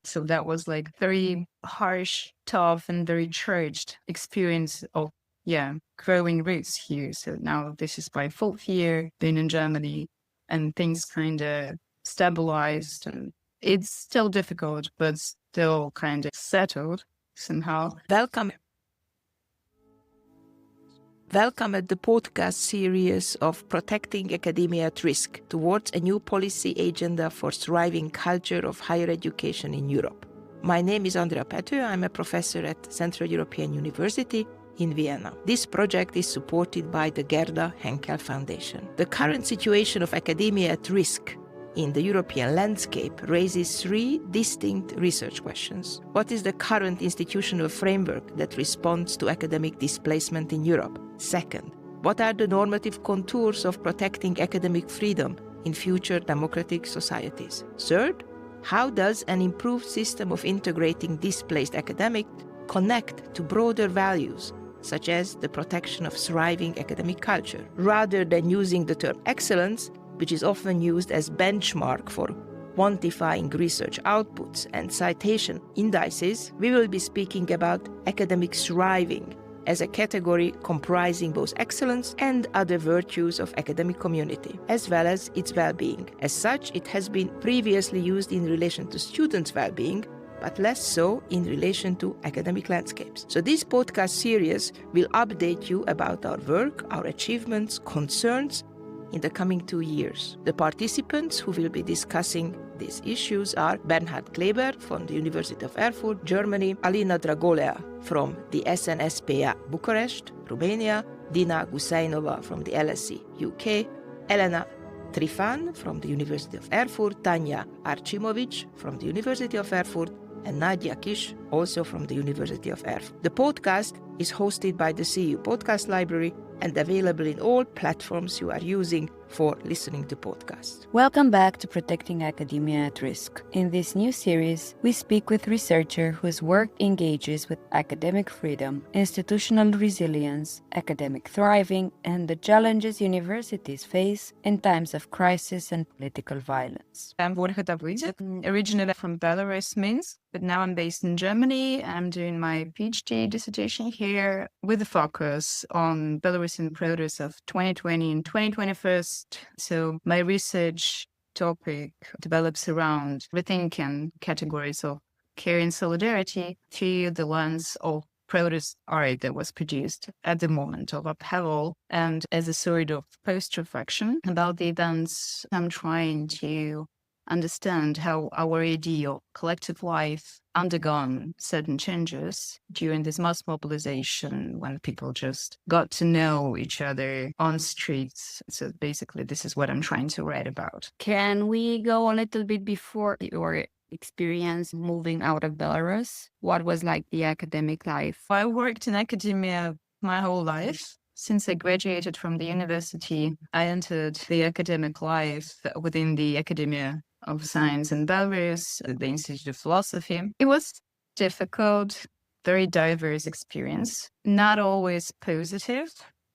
So that was like very harsh, tough, and very charged experience of, growing roots here. So now this is my 4th year being in Germany, and things kind of stabilized, and it's still difficult, but still kind of settled somehow. Welcome at the podcast series of Protecting Academia at Risk towards a new policy agenda for thriving culture of higher education in Europe. My name is Andrea Pető. I'm a professor at Central European University in Vienna. This project is supported by the Gerda Henkel Foundation. The current situation of academia at risk in the European landscape raises 3 distinct research questions. What is the current institutional framework that responds to academic displacement in Europe? Second, what are the normative contours of protecting academic freedom in future democratic societies? Third, how does an improved system of integrating displaced academics connect to broader values, such as the protection of thriving academic culture? Rather than using the term excellence, which is often used as benchmark for quantifying research outputs and citation indices, we will be speaking about academic thriving as a category comprising both excellence and other virtues of academic community, as well as its well-being. As such, it has been previously used in relation to students' well-being, but less so in relation to academic landscapes. So this podcast series will update you about our work, our achievements, concerns, in the coming 2 years. The participants who will be discussing these issues are Bernhard Kleber from the University of Erfurt, Germany, Alina Dragolea from the SNSPA Bucharest, Romania, Dina Gusainova from the LSE UK, Elena Trifan from the University of Erfurt, Tanya Archimovic from the University of Erfurt, and Nadia Kish, also from the University of Erfurt. The podcast is hosted by the CEU Podcast Library and available in all platforms you are using for listening to podcasts. Welcome back to Protecting Academia at Risk. In this new series, we speak with researcher whose work engages with academic freedom, institutional resilience, academic thriving, and the challenges universities face in times of crisis and political violence. I'm Volha Davydzik, originally from Belarus, Minsk, but now I'm based in Germany. I'm doing my PhD dissertation here with a focus on Belarusian protests of 2020 and 2021. So my research topic develops around rethinking categories of care and solidarity through the lens of protest art that was produced at the moment of upheaval, and as a sort of post-reflection about the events, I'm trying to understand how our idea of collective life undergone certain changes during this mass mobilization when people just got to know each other on streets. So basically, this is what I'm trying to write about. Can we go a little bit before your experience moving out of Belarus? What was like the academic life? I worked in academia my whole life. Since I graduated from the university, I entered the academic life within the Academia of Science in Belarus, the Institute of Philosophy. It was difficult, very diverse experience, not always positive.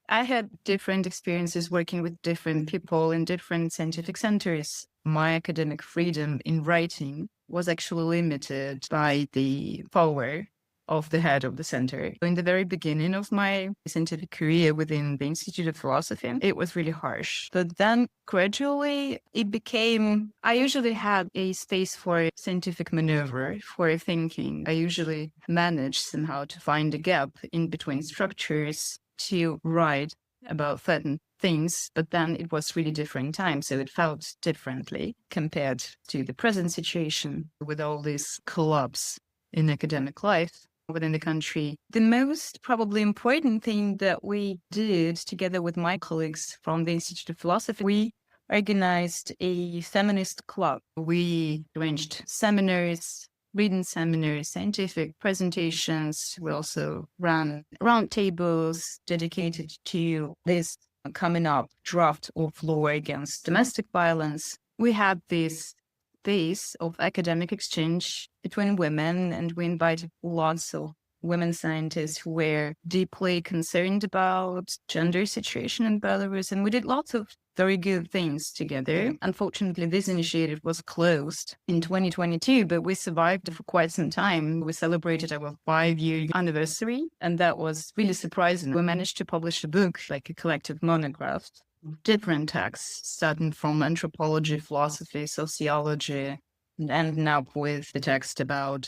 I had different experiences working with different people in different scientific centers. My academic freedom in writing was actually limited by the power of the head of the center. In the very beginning of my scientific career within the Institute of Philosophy, it was really harsh. But then gradually it became, I usually had a space for scientific maneuver, for thinking. I usually managed somehow to find a gap in between structures to write about certain things, but then it was really different time, so it felt differently compared to the present situation with all this collapse in academic life within the country. The most probably important thing that we did together with my colleagues from the Institute of Philosophy, we organized a feminist club. We arranged seminars, reading seminars, scientific presentations. We also ran roundtables dedicated to this coming up draft of law against domestic violence. We had this space of academic exchange between women, and we invited lots of women scientists who were deeply concerned about gender situation in Belarus. And we did lots of very good things together. Unfortunately, this initiative was closed in 2022, but we survived for quite some time. We celebrated our 5-year anniversary, and that was really surprising. We managed to publish a book, like a collective monograph, different texts, starting from anthropology, philosophy, sociology, and ending up with the text about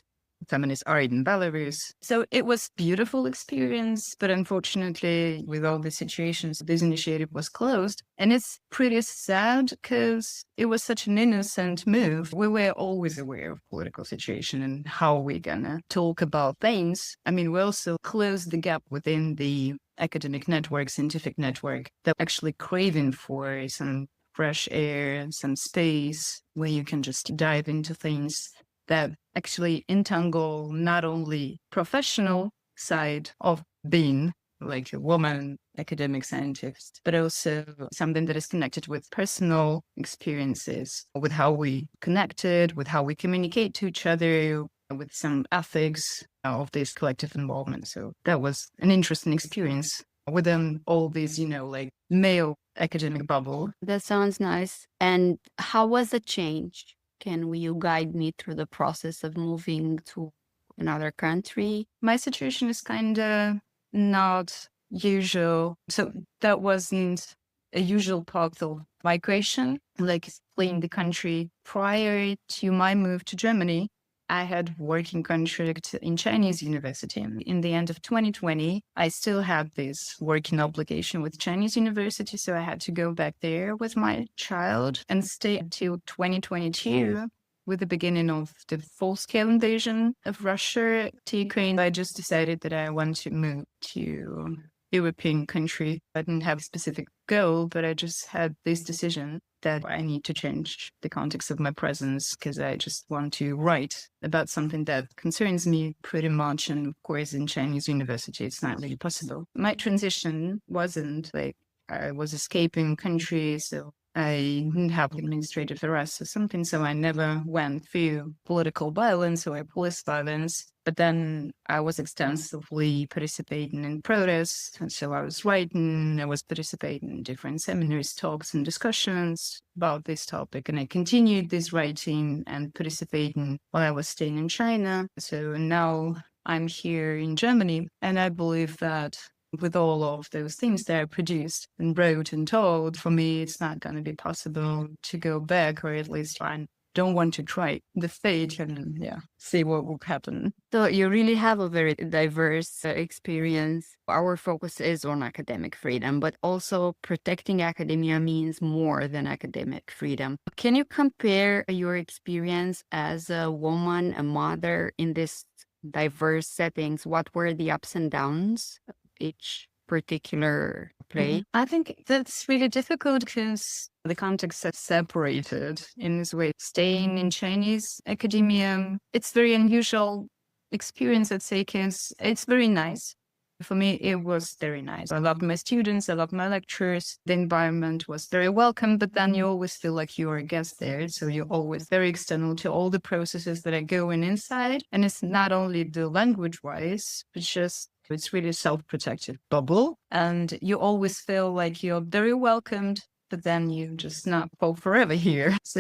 feminist art in Belarus. So it was a beautiful experience, but unfortunately, with all the situations, this initiative was closed. And it's pretty sad because it was such an innocent move. We were always aware of political situation and how we're gonna talk about things. I mean, we also closed the gap within the academic network, scientific network, that actually craving for some fresh air, some space where you can just dive into things that actually entangle not only professional side of being like a woman, academic scientist, but also something that is connected with personal experiences, with how we connected, with how we communicate to each other, with some ethics of this collective involvement. So that was an interesting experience within all these, like male academic bubble. That sounds nice. And how was the change? Will you guide me through the process of moving to another country? My situation is kind of not usual. So that wasn't a usual path of migration, like fleeing the country. Prior to my move to Germany, I had working contract in Chinese university. In the end of 2020, I still had this working obligation with Chinese university, so I had to go back there with my child and stay until 2022. With the beginning of the full-scale invasion of Russia to Ukraine, I just decided that I want to move to European country. I didn't have a specific goal, but I just had this decision that I need to change the context of my presence because I just want to write about something that concerns me pretty much. And of course, in Chinese university, it's not really possible. My transition wasn't like I was escaping country, so I didn't have administrative arrest or something, so I never went through political violence or police violence. But then I was extensively participating in protests. And so I was writing, I was participating in different seminars, talks, and discussions about this topic. And I continued this writing and participating while I was staying in China. So now I'm here in Germany, and I believe that with all of those things that I produced and wrote and told, for me, it's not going to be possible to go back, or at least I don't want to try the fate and see what will happen. So you really have a very diverse experience. Our focus is on academic freedom, but also protecting academia means more than academic freedom. Can you compare your experience as a woman, a mother in this diverse settings? What were the ups and downs of each particular play? I think that's really difficult because the context is separated in this way. Staying in Chinese academia, it's very unusual experience, I'd say, because it's very nice. For me, it was very nice. I loved my students, I loved my lectures. The environment was very welcome, but then you always feel like you're a guest there. So you're always very external to all the processes that are going inside. And it's not only the language-wise, but just it's really a self-protective bubble. And you always feel like you're very welcomed, but then you just not go forever here. So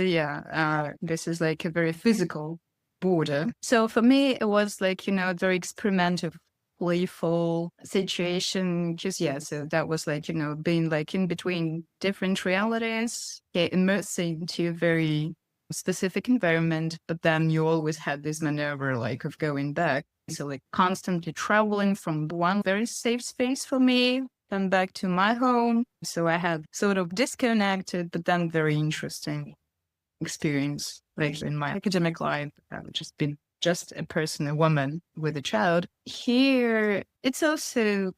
this is like a very physical border. So for me, it was like, a very experimental, playful situation. Because, so that was like, being like in between different realities, immersing into a very specific environment, but then you always had this maneuver like of going back. So like constantly traveling from one very safe space for me, then back to my home. So I had sort of disconnected, but then very interesting experience. Like in my academic life, I've just been just a person, a woman with a child. Here, it's also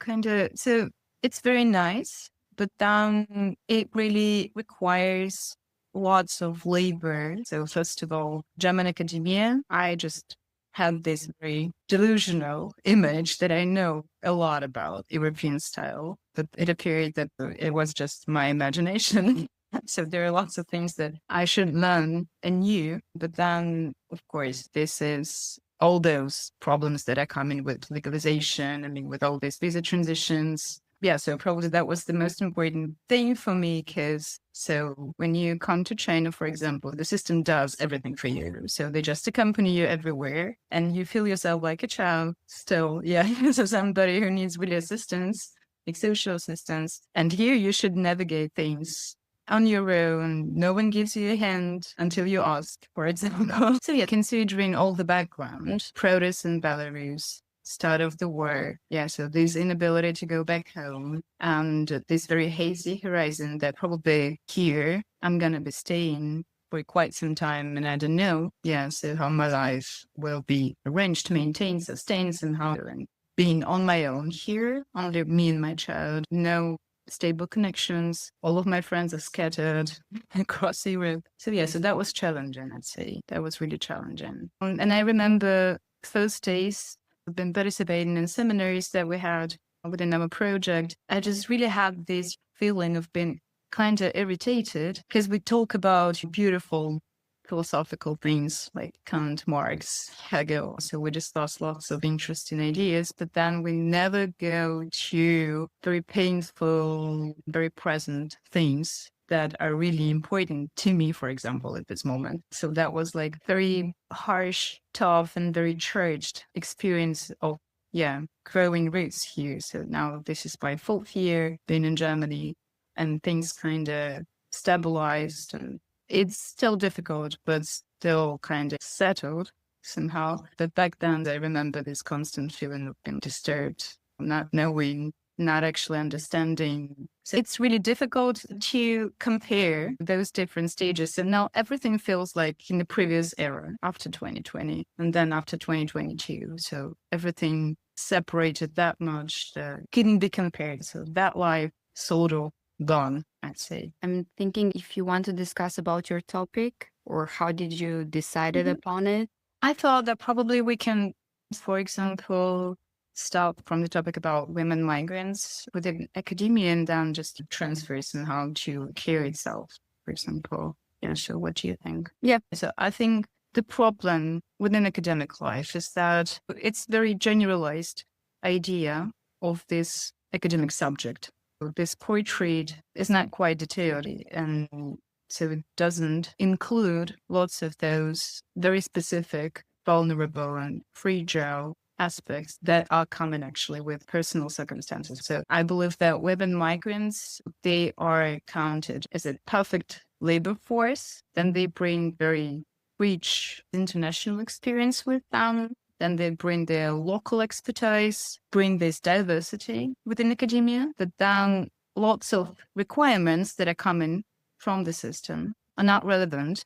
so it's very nice, but then it really requires lots of labor. So first of all, German academia, I just had this very delusional image that I know a lot about European style, but it appeared that it was just my imagination. So there are lots of things that I should learn anew. But then, of course, this is all those problems that are coming with legalization, I mean, with all these visa transitions. Yeah, so probably that was the most important thing for me, because so when you come to China, for example, the system does everything for you. So they just accompany you everywhere and you feel yourself like a child still. Yeah, so somebody who needs really assistance, like social assistance. And here you should navigate things on your own. No one gives you a hand until you ask, for example. So yeah, considering all the background, protests in Belarus, start of the war. Yeah, so this inability to go back home and this very hazy horizon that probably here I'm going to be staying for quite some time, and I don't know, yeah, so how my life will be arranged, maintained, sustained somehow. And being on my own here, only me and my child, no stable connections. All of my friends are scattered across Europe. So yeah, so that was challenging, I'd say. That was really challenging. And I remember first days I've been participating in seminaries that we had within our project. I just really had this feeling of being kind of irritated because we talk about beautiful philosophical things like Kant, Marx, Hegel. So we discuss lots of interesting ideas, but then we never go to very painful, very present things that are really important to me, for example, at this moment. So that was like very harsh, tough, and very charged experience of, yeah, growing roots here. So now this is my 4th year being in Germany, and things kind of stabilized, and it's still difficult, but still kind of settled somehow. But back then, I remember this constant feeling of being disturbed, not knowing, not actually understanding. So it's really difficult to compare those different stages. And now everything feels like in the previous era, after 2020, and then after 2022. So everything separated that much, couldn't be compared. So that life sort of gone, I'd say. I'm thinking if you want to discuss about your topic, or how did you decide upon it? I thought that probably we can, for example, start from the topic about women migrants within academia and then just transfers and how to care itself, for example. Yeah, so what do you think? Yeah. So I think the problem within academic life is that it's very generalized idea of this academic subject. This portrait is not quite detailed, and so it doesn't include lots of those very specific, vulnerable and fragile aspects that are common actually with personal circumstances. So I believe that women migrants, they are counted as a perfect labor force. Then they bring very rich international experience with them. Then they bring their local expertise, bring this diversity within academia, but then lots of requirements that are coming from the system are not relevant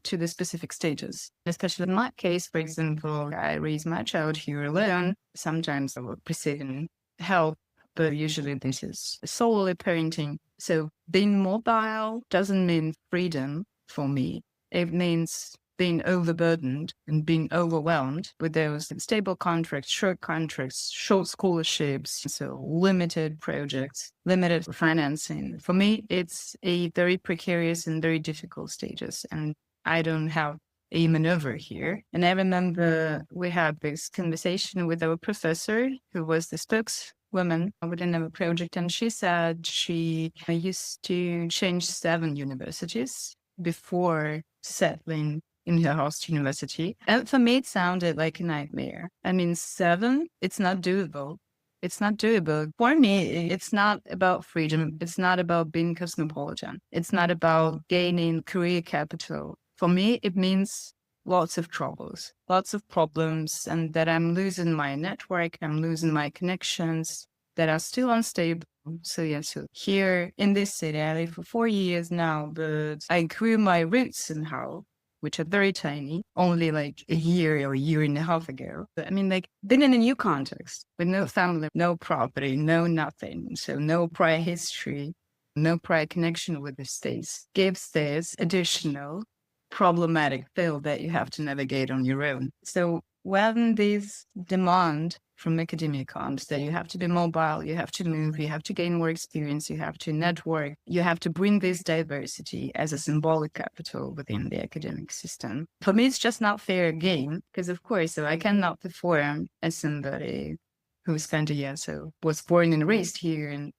to the specific stages. Especially in my case, for example, I raise my child here alone. Sometimes I will receiving help, but usually this is solely parenting. So being mobile doesn't mean freedom for me. It means being overburdened and being overwhelmed with those stable contracts, short scholarships, so limited projects, limited financing. For me, it's a very precarious and very difficult stages, and I don't have a maneuver here. And I remember we had this conversation with our professor, who was the spokeswoman within our project, and she said she used to change 7 universities before settling in her host university. And for me, it sounded like a nightmare. I mean, 7, it's not doable. It's not doable. For me, it's not about freedom. It's not about being cosmopolitan. It's not about gaining career capital. For me, it means lots of troubles, lots of problems, and that I'm losing my network, I'm losing my connections that are still unstable. So yeah, so here in this city, I live for 4 years now, but I grew my roots somehow, which are very tiny, only like a year or a year and a half ago. But I mean, like, been in a new context with no family, no property, no nothing. So no prior history, no prior connection with the States gives this additional problematic field that you have to navigate on your own. So when this demand from academia comes that you have to be mobile, you have to move, you have to gain more experience, you have to network, you have to bring this diversity as a symbolic capital within the academic system. For me, it's just not fair game because, of course, so I cannot perform as somebody who's kind of, was born and raised here. And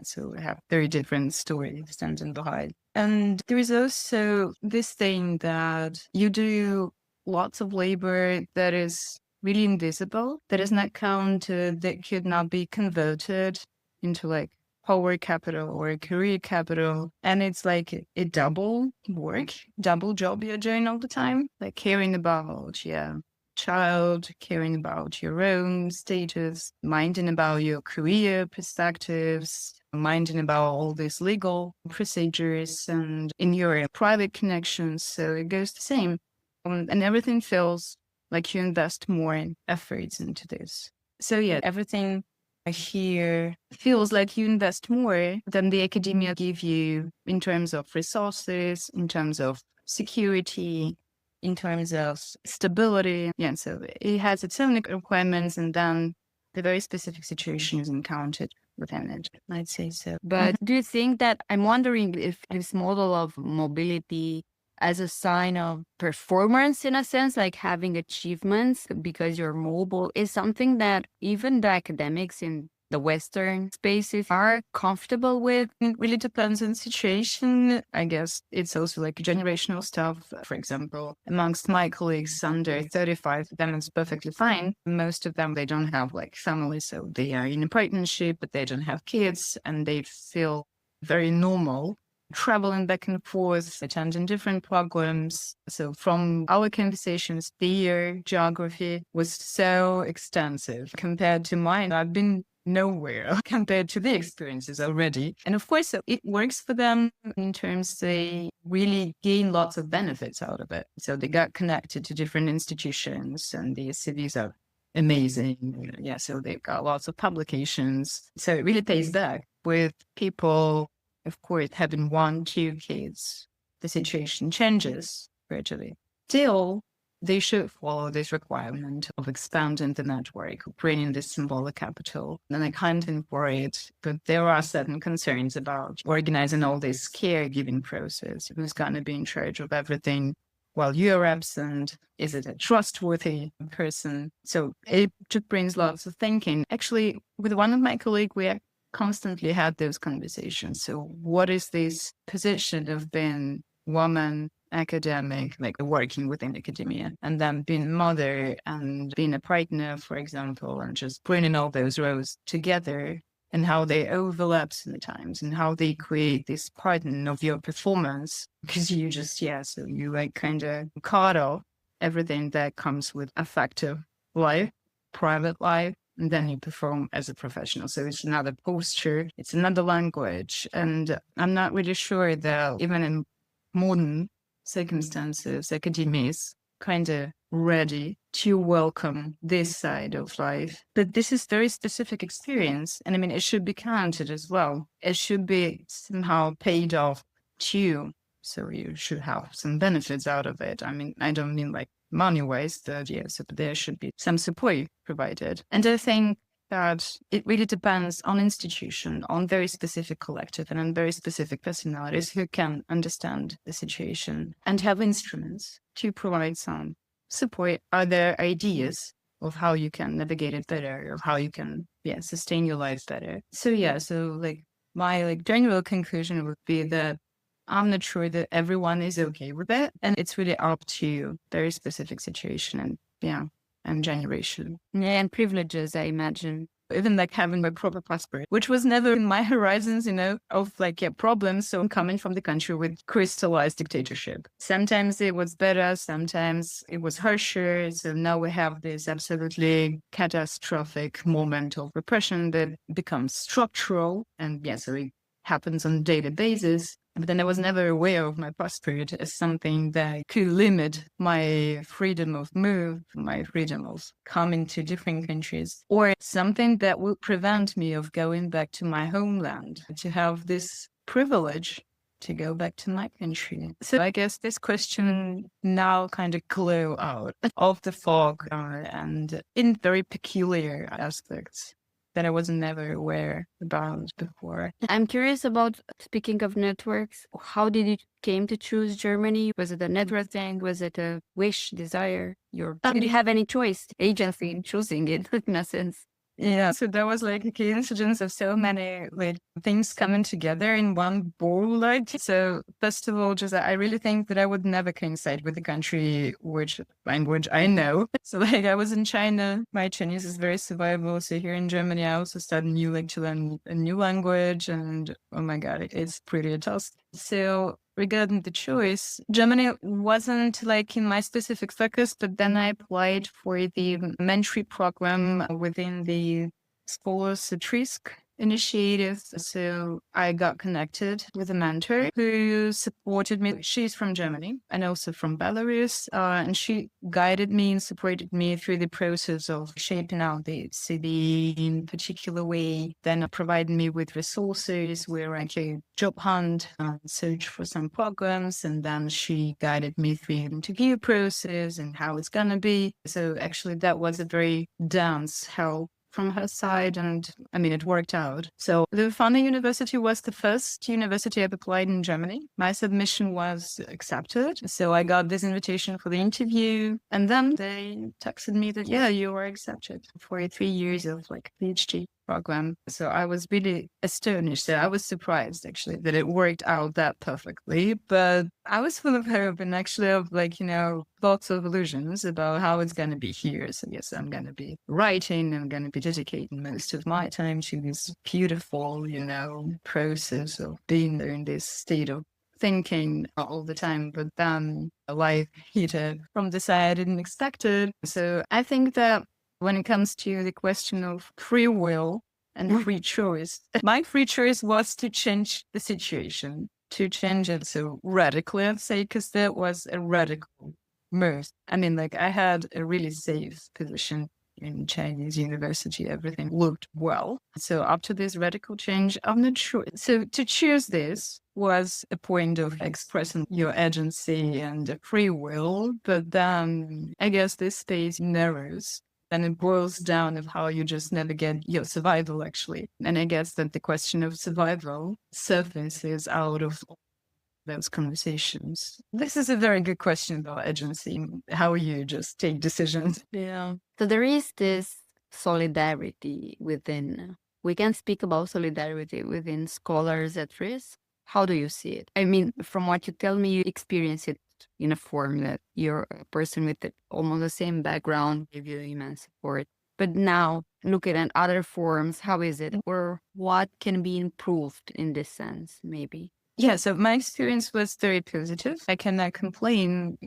so we have very different stories standing behind. And there is also this thing that you do lots of labor that is really invisible, that is not counted, that could not be converted into like power capital or career capital. And it's like a double work, double job you're doing all the time, like caring about, child, caring about your own status, minding about your career perspectives, minding about all these legal procedures and in your private connections. So it goes the same. And everything feels like you invest more efforts into this. So everything here feels like you invest more than the academia give you in terms of resources, in terms of security, in terms of stability. So it has its own requirements, and then the very specific situation is encountered within it, I'd say so. But do you think that, I'm wondering if this model of mobility as a sign of performance, in a sense, like having achievements because you're mobile, is something that even the academics in the Western spaces are comfortable with? It really depends on the situation. I guess it's also like generational stuff. For example, amongst my colleagues under 35, them it's perfectly fine. Most of them, they don't have like families, so they are in a partnership, but they don't have kids, and they feel very normal traveling back and forth, attending different programs. So from our conversations, their geography was so extensive compared to mine. I've been nowhere compared to the experiences already. And of course, so it works for them in terms they really gain lots of benefits out of it. So they got connected to different institutions, and the CVs are amazing. So they've got lots of publications. So it really pays back. With people, of course, having 1, 2 kids, the situation changes gradually. Still, they should follow this requirement of expanding the network, bringing this symbolic capital, and accounting for it. But there are certain concerns about organizing all this caregiving process. Who's going to be in charge of everything while you're absent? Is it a trustworthy person? So it just brings lots of thinking. Actually, with one of my colleagues, we constantly had those conversations. So what is this position of being woman, academic, like working within academia, and then being mother and being a partner, for example, and just bringing all those roles together, and how they overlap sometimes, and how they create this pattern of your performance, because you just, so you like kind of cut off everything that comes with affective life, private life, and then you perform as a professional. So it's another posture, it's another language. And I'm not really sure that even in modern circumstances, academia is kind of ready to welcome this side of life. But this is very specific experience. And I mean, it should be counted as well. It should be somehow paid off too. So you should have some benefits out of it. I mean, I don't mean like money-wise, but there should be some support provided. And I think that it really depends on institution, on very specific collective, and on very specific personalities who can understand the situation and have instruments to provide some support. Are there ideas of how you can navigate it better, of how you can sustain your life better? So my general conclusion would be that I'm not sure that everyone is okay with it. And it's really up to very specific situation and generation. And privileges, I imagine. Even like having my proper passport, which was never in my horizons, of problems. So I'm coming from the country with crystallized dictatorship. Sometimes it was better, sometimes it was harsher. So now we have this absolutely catastrophic moment of repression that becomes structural. And so it happens on a daily basis. But then I was never aware of my passport as something that could limit my freedom of move, my freedom of coming to different countries, or something that would prevent me of going back to my homeland. To have this privilege to go back to my country. So I guess this question now kind of glow out of the fog and in very peculiar aspects that I was never aware about before. I'm curious about, speaking of networks, how did you came to choose Germany? Was it a network thing? Was it a wish, desire? Did you have any choice, agency in choosing it, in a sense? Yeah, so that was like a coincidence of so many like things coming together in one bowl. Like, so first of all, just I really think that I would never coincide with the country which language I know. So like I was in China, my Chinese is very survivable. So here in Germany, I also started to learn a new language, and oh my god, it's pretty tough. So regarding the choice, Germany wasn't like in my specific focus, but then I applied for the mentoring program within the Scholars at Risk initiative. So I got connected with a mentor who supported me. She's from Germany and also from Belarus. And she guided me and supported me through the process of shaping out the CV in a particular way, then provided me with resources where I could job hunt, search for some programs. And then she guided me through the interview process and how it's going to be. So actually that was a very dense help from her side, and I mean, it worked out. So the Volha University was the first university I've applied in Germany. My submission was accepted. So I got this invitation for the interview, and then they texted me that, yeah, you were accepted for 3 years of like PhD program. So I was really astonished. So I was surprised actually that it worked out that perfectly, but I was full of hope and actually of like, lots of illusions about how it's going to be here. So yes, I'm going to be writing, I'm going to be dedicating most of my time to this beautiful, process of being there in this state of thinking all the time, but then life hit it from the side I didn't expect it. So I think that when it comes to the question of free will and free choice, my free choice was to change the situation, to change it so radically, I'd say, because that was a radical move. I mean, like I had a really safe position in Chinese university. Everything looked well. So after this radical change, I'm not sure. So to choose this was a point of expressing your agency and free will. But then I guess this space narrows. And it boils down of how you just navigate your survival, actually. And I guess that the question of survival surfaces out of those conversations. This is a very good question about agency, how you just take decisions. Yeah. So there is this solidarity within, we can speak about solidarity within Scholars at Risk. How do you see it? I mean, from what you tell me, you experience it in a form that you're a person with almost the same background, give you immense support. But now, looking at other forms, how is it? Or what can be improved in this sense, maybe? Yeah, so my experience was very positive. I cannot complain.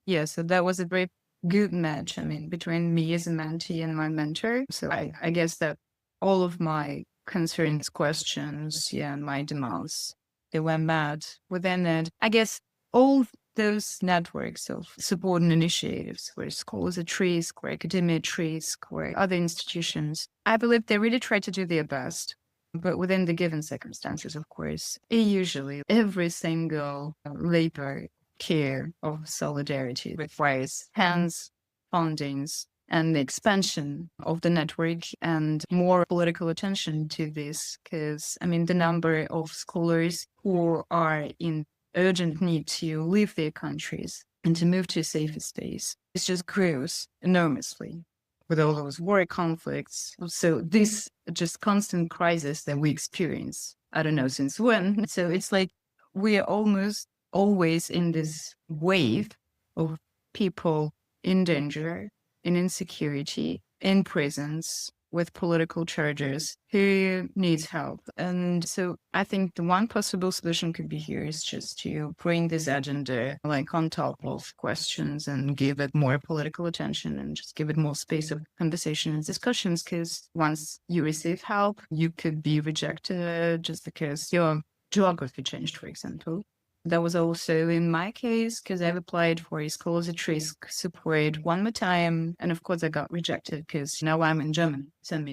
Yeah, so that was a very good match, between me as a mentee and my mentor. So I guess that all of my concerns, questions, and my demands, they were met within it. I guess all those networks of support and initiatives, where Scholars at Risk, where Academia at Risk, where other institutions, I believe they really try to do their best. But within the given circumstances, of course, usually every single labor, care, or solidarity requires hands, fundings, and the expansion of the network and more political attention to this. Because, the number of scholars who are in urgent need to leave their countries and to move to a safer space, it just grows enormously with all those war conflicts. So this just constant crisis that we experience, I don't know since when. So it's like we are almost always in this wave of people in danger, in insecurity, in prisons, with political charges, who needs help. And so I think the one possible solution could be here is just to bring this agenda like on top of questions and give it more political attention and just give it more space of conversation and discussions. Because once you receive help, you could be rejected just because your geography changed, for example. That was also in my case, because I've applied for a Scholars at Risk support one more time. And of course, I got rejected because now I'm in Germany. So,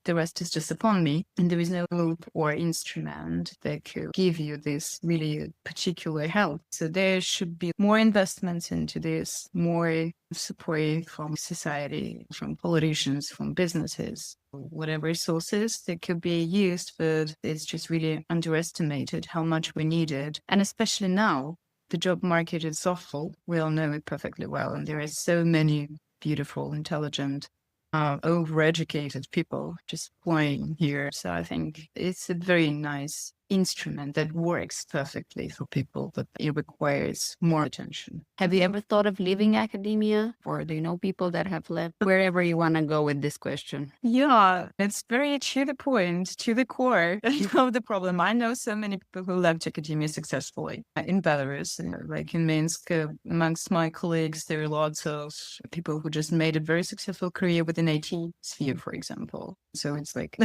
the rest is just upon me. And there is no hope or instrument that could give you this really particular help. So there should be more investments into this, more support from society, from politicians, from businesses, whatever sources that could be used, but it's just really underestimated how much we need it. And especially now, the job market is awful. We all know it perfectly well. And there are so many beautiful, intelligent, overeducated people just playing here. So I think it's a very nice instrument that works perfectly for people, but it requires more attention. Have you ever thought of leaving academia? Or do you know people that have left? Wherever you want to go with this question. Yeah, it's very to the point, to the core of the problem. I know so many people who left academia successfully in Belarus, like in Minsk. Amongst my colleagues, there are lots of people who just made a very successful career within IT sphere, for example. So it's like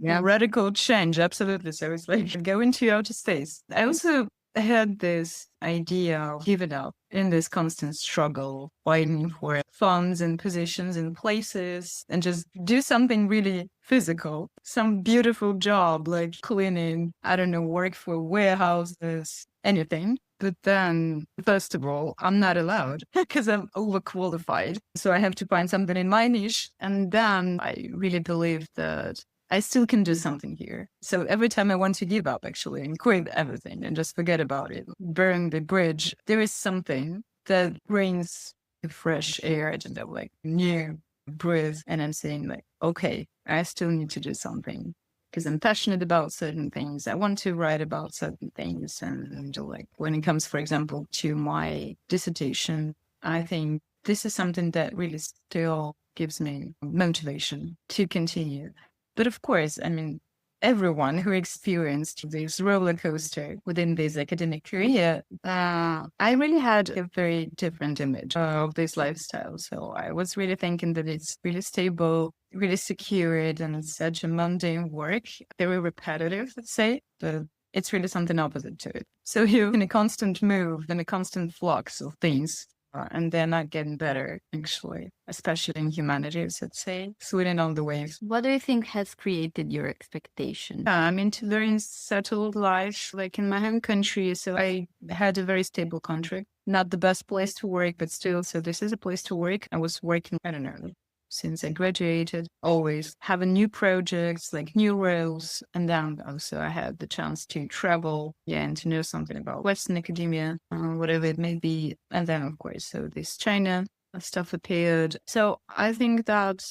radical change, absolutely. So it's like go into outer space. I also had this idea of giving up in this constant struggle, fighting for funds and positions and places, and just do something really physical, some beautiful job like cleaning, I don't know, work for warehouses, anything. But then, first of all, I'm not allowed because I'm overqualified. So I have to find something in my niche. And then I really believe that I still can do something here. So every time I want to give up, actually, and quit everything and just forget about it, burn the bridge, there is something that brings the fresh air, I don't know, like new breath. And I'm saying like, okay, I still need to do something because I'm passionate about certain things. I want to write about certain things. And like when it comes, for example, to my dissertation, I think this is something that really still gives me motivation to continue. But of course, I mean, everyone who experienced this roller coaster within this academic career, I really had a very different image of this lifestyle. So I was really thinking that it's really stable, really secured, and it's such a mundane work, very repetitive, let's say, but it's really something opposite to it. So you're in a constant move and a constant flux of things. And they're not getting better, actually, especially in humanities, let's say, sweetening on the waves. What do you think has created your expectation? Yeah, I'm into very settled life, like in my home country. So I had a very stable contract. Not the best place to work, but still, so this is a place to work. I was working, I don't know, since I graduated, always having new projects, like new roles. And then also I had the chance to travel, and to know something about Western academia, whatever it may be. And then, of course, so this China stuff appeared. So I think that,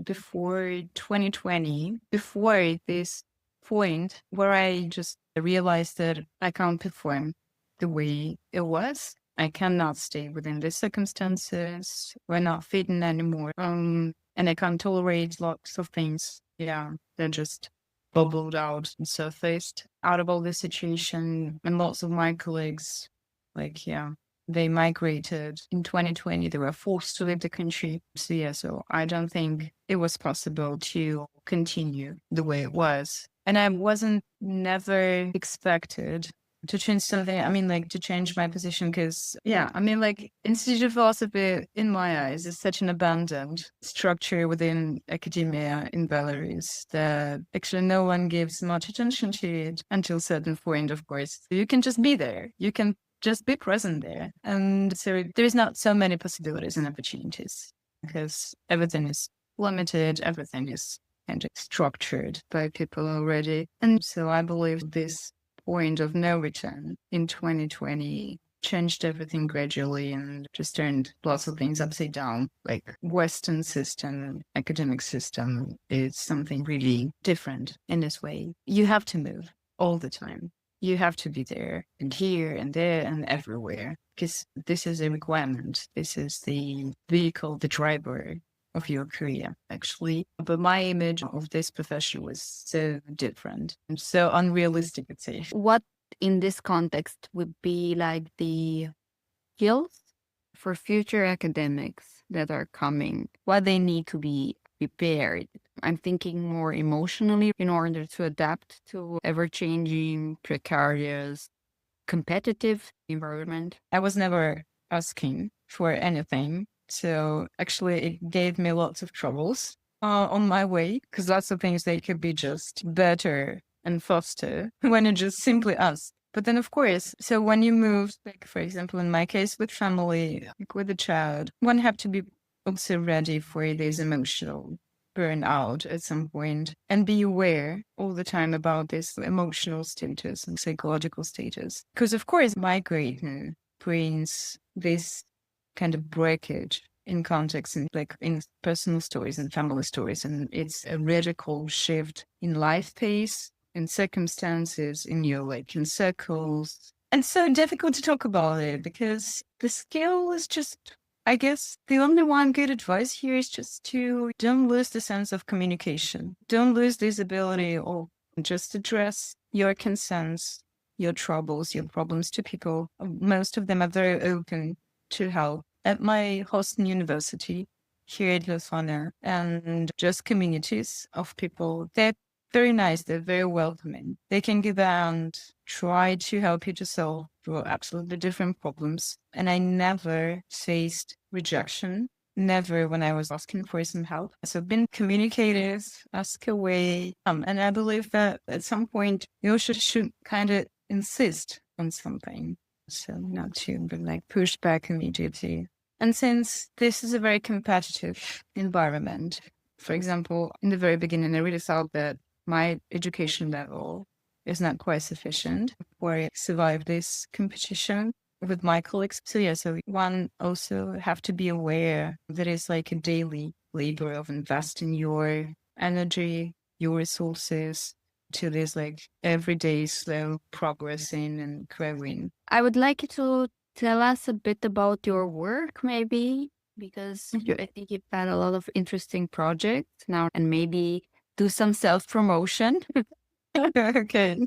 before 2020, before this point where I just realized that I can't perform the way it was, I cannot stay within these circumstances. We're not fitting anymore. And I can't tolerate lots of things. Yeah, that just bubbled out and surfaced out of all this situation. And lots of my colleagues, they migrated in 2020. They were forced to leave the country. So I don't think it was possible to continue the way it was. And I wasn't never expected to change something. I mean, like to change my position because, Institute of Philosophy, in my eyes, is such an abandoned structure within academia in Belarus that actually no one gives much attention to it until a certain point, of course. You can just be there. You can just be present there. And so there's not so many possibilities and opportunities because everything is limited. Everything is kind of structured by people already. And so I believe this point of no return in 2020 changed everything gradually and just turned lots of things upside down. Like Western system, academic system is something really different in this way. You have to move all the time. You have to be there and here and there and everywhere because this is a requirement. This is the vehicle, the driver of your career, actually. But my image of this profession was so different and so unrealistic, I'd say. What in this context would be like the skills for future academics that are coming, what they need to be prepared? I'm thinking more emotionally in order to adapt to ever-changing, precarious, competitive environment. I was never asking for anything. So actually it gave me lots of troubles on my way, because lots of things they could be just better and faster when you just simply ask. But then, of course, so when you move, like for example, in my case with family, like with a child, one have to be also ready for this emotional burnout at some point and be aware all the time about this emotional status and psychological status. Because of course, migrating brings this kind of breakage in context and like in personal stories and family stories. And it's a radical shift in life pace, in circumstances, in your like in circles. And so difficult to talk about it because the skill is just, I guess the only one good advice here is just to don't lose the sense of communication. Don't lose this ability or just address your concerns, your troubles, your problems to people. Most of them are very open to help. At my host university here at Lausanne and just communities of people, they're very nice. They're very welcoming. They can give and try to help you to solve your absolutely different problems. And I never faced rejection, never when I was asking for some help. So been communicative, ask away. And I believe that at some point you also should kind of insist on something. So not to be like push back immediately. And since this is a very competitive environment, for example, in the very beginning, I really thought that my education level is not quite sufficient for I survive this competition with my colleagues. So yeah, so one also have to be aware that it's like a daily labor of investing your energy, your resources to this like everyday slow progressing and growing. I would like you to tell us a bit about your work, maybe, because I think you've had a lot of interesting projects now, and maybe do some self-promotion. Okay.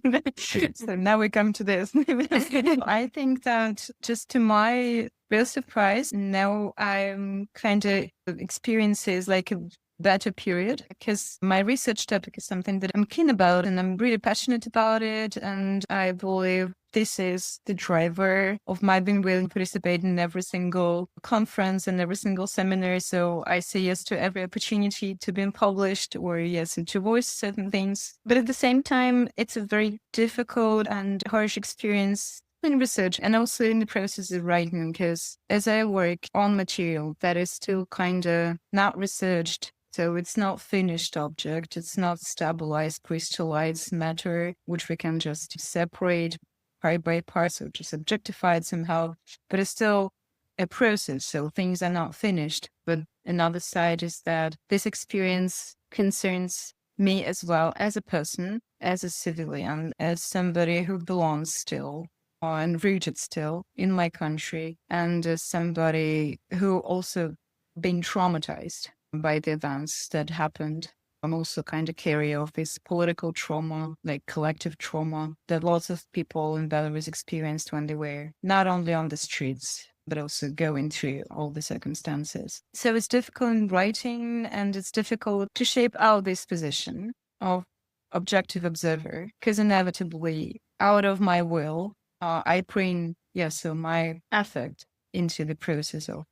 So now we come to this. I think that just to my real surprise, now I'm kind of experiences like a better period because my research topic is something that I'm keen about and I'm really passionate about it. And I believe this is the driver of my being willing to participate in every single conference and every single seminar. So I say yes to every opportunity to be published or yes to voice certain things. But at the same time, it's a very difficult and harsh experience in research and also in the process of writing because as I work on material that is still kind of not researched, so it's not finished object, it's not stabilized, crystallized matter, which we can just separate part by part, so just objectified somehow, but it's still a process, so things are not finished. But another side is that this experience concerns me as well as a person, as a civilian, as somebody who belongs still and rooted still in my country, and as somebody who also been traumatized by the events that happened. I'm also kind of carrier of this political trauma, like collective trauma that lots of people in Belarus experienced when they were not only on the streets, but also going through all the circumstances. So it's difficult in writing and it's difficult to shape out this position of objective observer because inevitably out of my will, I bring, so my affect into the process of,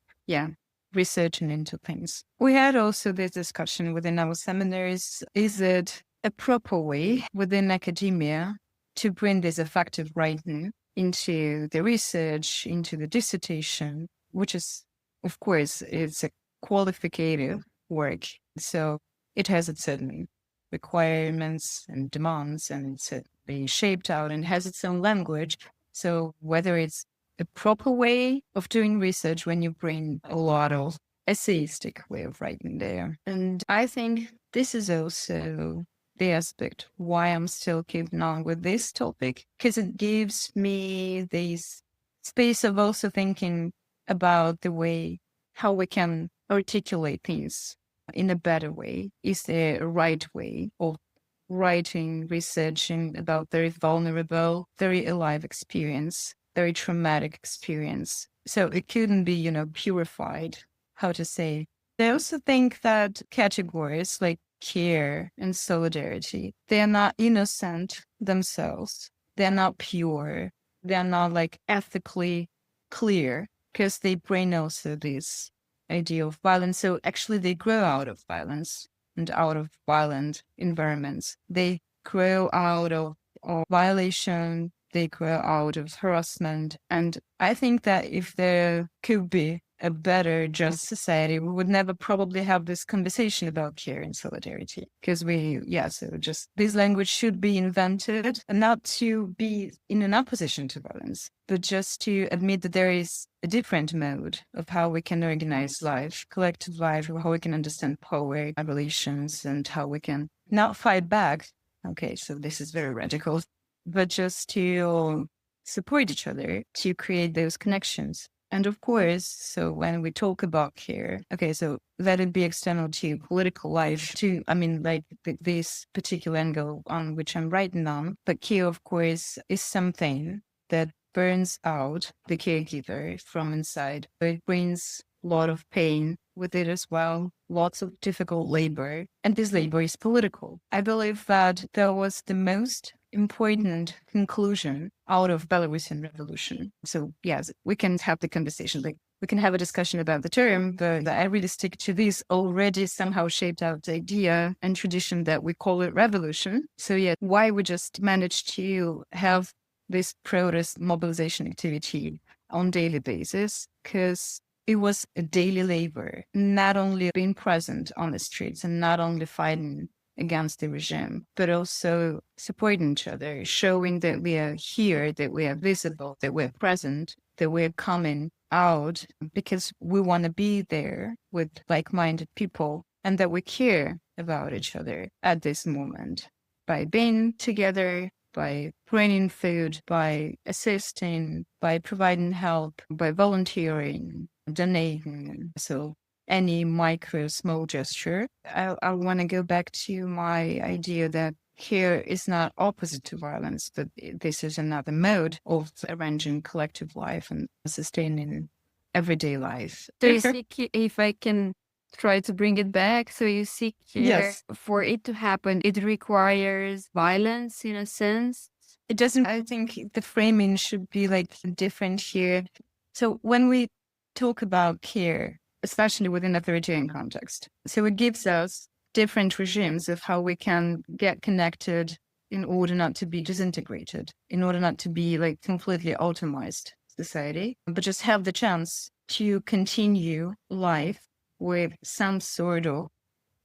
researching into things. We had also this discussion within our seminars. Is it a proper way within academia to bring this effective writing into the research, into the dissertation, which is, of course, it's a qualificative work. So it has its certain requirements and demands, and it's being shaped out and has its own language. So whether it's a proper way of doing research when you bring a lot of essayistic way of writing there. And I think this is also the aspect why I'm still keeping on with this topic, because it gives me this space of also thinking about the way how we can articulate things in a better way. Is there a right way of writing, researching about very vulnerable, very alive experience, very traumatic experience? So it couldn't be, purified, how to say. I also think that categories like care and solidarity, they are not innocent themselves. They're not pure. They're not like ethically clear because they bring also this idea of violence. So actually they grow out of violence. and out of violent environments. They grow out of violation, they grow out of harassment. And I think that if there could be a better, just society, we would never probably have this conversation about care and solidarity. Because so just this language should be invented, and not to be in an opposition to violence, but just to admit that there is a different mode of how we can organize life, collective life, how we can understand power, relations, and how we can not fight back. Okay, so this is very radical, but just to support each other, to create those connections. And of course, so when we talk about care, okay, so let it be external to political life, this particular angle on which I'm writing on. But care, of course, is something that burns out the caregiver from inside. It brings a lot of pain with it as well, lots of difficult labor. And this labor is political. I believe that was the most important conclusion out of Belarusian revolution. So yes, we can have the conversation, we can have a discussion about the term, but I really stick to this already somehow shaped out idea and tradition that we call it revolution. So yeah, why we just managed to have this protest mobilization activity on daily basis, because it was a daily labor, not only being present on the streets and not only fighting against the regime, but also supporting each other, showing that we are here, that we are visible, that we're present, that we're coming out because we want to be there with like-minded people, and that we care about each other at this moment by being together, by bringing food, by assisting, by providing help, by volunteering, donating. So any micro, small gesture. I want to go back to my idea that care is not opposite to violence, but this is another mode of arranging collective life and sustaining everyday life. So you seek, if I can try to bring it back, so you seek care. Yes. For it to happen, it requires violence in a sense. It doesn't, I think the framing should be different here. So when we talk about care, especially within authoritarian context, so it gives us different regimes of how we can get connected in order not to be disintegrated, in order not to be completely automized society, but just have the chance to continue life with some sort of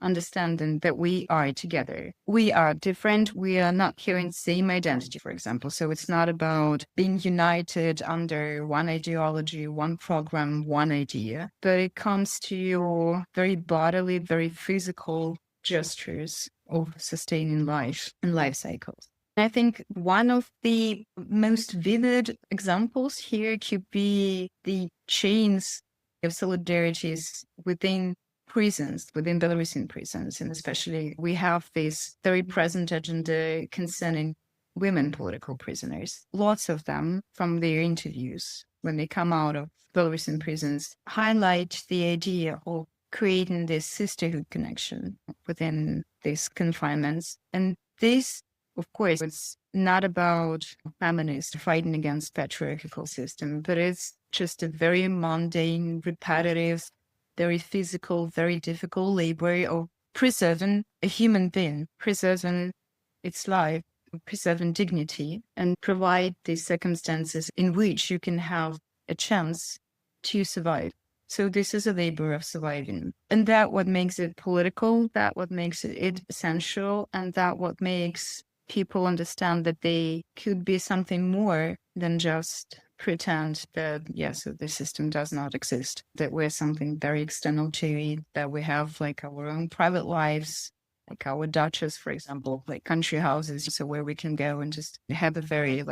understanding that we are together. We are different. We are not carrying the same identity, for example. So it's not about being united under one ideology, one program, one idea, but it comes to your very bodily, very physical gestures of sustaining life and life cycles. I think one of the most vivid examples here could be the chains of solidarities within prisons, within Belarusian prisons. And especially we have this very present agenda concerning women political prisoners. Lots of them, from their interviews, when they come out of Belarusian prisons, highlight the idea of creating this sisterhood connection within these confinements. And this, of course, it's not about feminists fighting against patriarchal system, but it's just a very mundane, repetitive, very physical, very difficult labor of preserving a human being, preserving its life, preserving dignity, and provide the circumstances in which you can have a chance to survive. So this is a labor of surviving. And that what makes it political, that what makes it essential, and that what makes people understand that they could be something more than just pretend that, yes, the system does not exist, that we're something very external to it, that we have our own private lives, like our duchess, for example, country houses, so where we can go and just have a very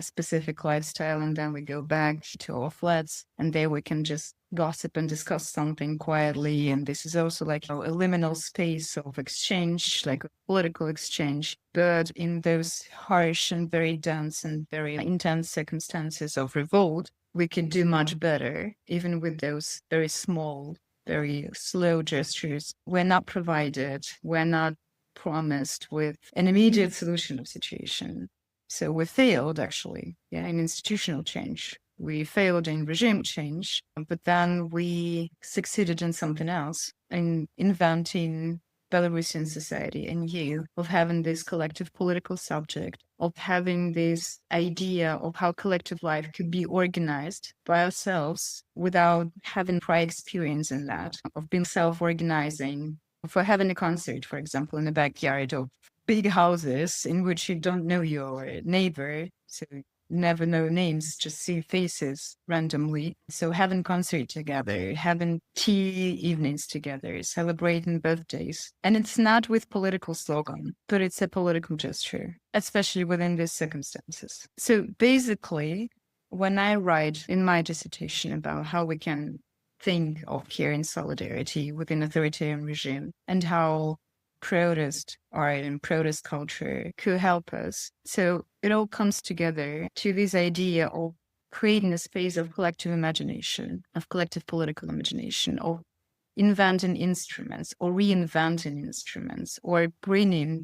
specific lifestyle, and then we go back to our flats, and there we can just gossip and discuss something quietly. And this is also a liminal space of exchange, a political exchange. But in those harsh and very dense and very intense circumstances of revolt, we could do much better, even with those very small, very slow gestures. We're not provided, we're not promised with an immediate solution of situation. So we failed, actually, in institutional change. We failed in regime change, but then we succeeded in something else, in inventing Belarusian society and you, of having this collective political subject, of having this idea of how collective life could be organized by ourselves without having prior experience in that, of being self-organizing, for having a concert, for example, in the backyard of big houses in which you don't know your neighbor, so never know names, just see faces randomly. So having concert together, having tea evenings together, celebrating birthdays. And it's not with political slogan, but it's a political gesture, especially within these circumstances. So basically, when I write in my dissertation about how we can think of care and solidarity within authoritarian regime and how protest art and protest culture could help us. So it all comes together to this idea of creating a space of collective imagination, of collective political imagination, of inventing instruments or reinventing instruments or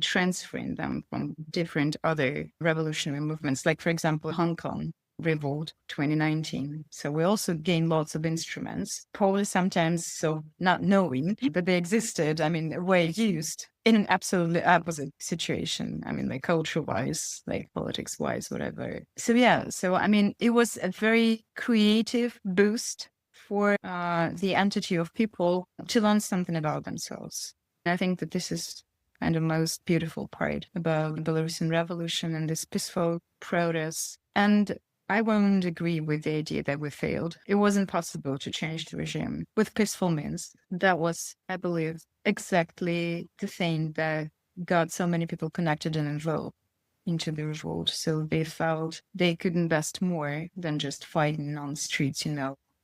transferring them from different other revolutionary movements, like, for example, Hong Kong Revolt 2019. So we also gained lots of instruments, probably sometimes so not knowing that they existed. I mean, were used in an absolutely opposite situation. I mean, like culture-wise, like politics-wise, whatever. So yeah, so I mean, it was a very creative boost for the entity of people to learn something about themselves. And I think that this is kind of most beautiful part about the Belarusian Revolution and this peaceful protest. And I won't agree with the idea that we failed. It wasn't possible to change the regime with peaceful means. That was, I believe, exactly the thing that got so many people connected and involved into the revolt. So they felt they could invest more than just fighting on the streets,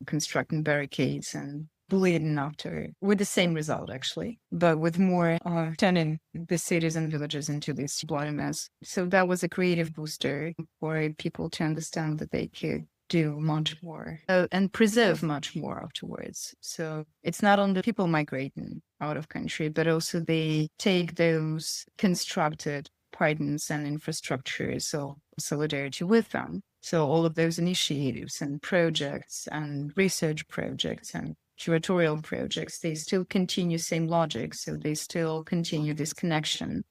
constructing barricades and bleeding after, with the same result, actually, but with more turning the cities and villages into this bloody mess. So that was a creative booster for people to understand that they could do much more and preserve much more afterwards. So it's not only people migrating out of country, but also they take those constructed pardons and infrastructures, so solidarity with them. So all of those initiatives and projects and research projects and curatorial projects, they still continue same logic. So they still continue this connection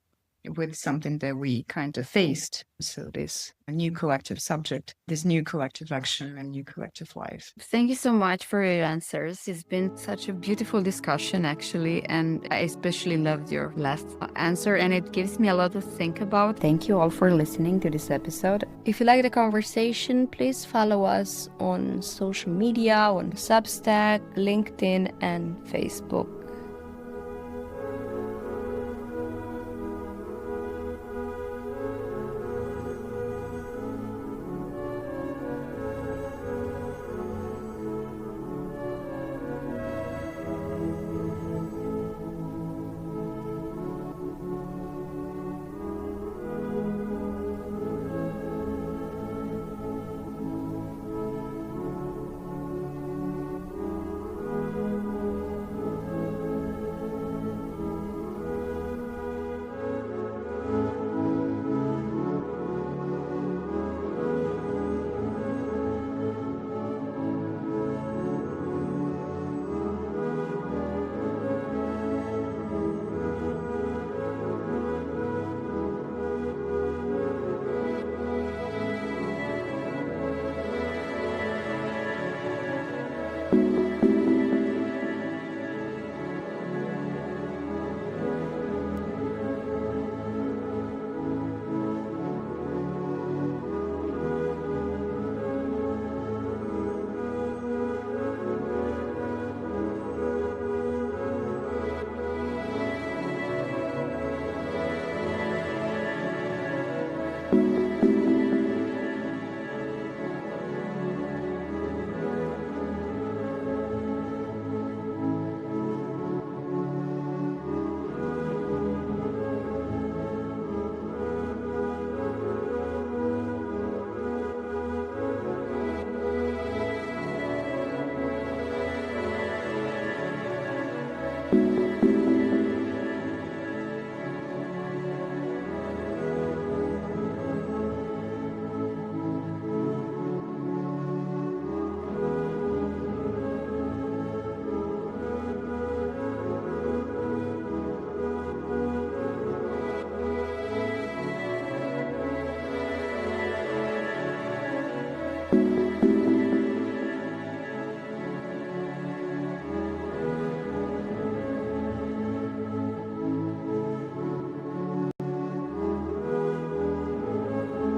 with something that we kind of faced. So this new collective subject, this new collective action and new collective life. Thank you so much for your answers. It's been such a beautiful discussion, actually, and I especially loved your last answer, and it gives me a lot to think about. Thank you all for listening to this episode. If you like the conversation, please follow us on social media, on Substack, LinkedIn, and Facebook.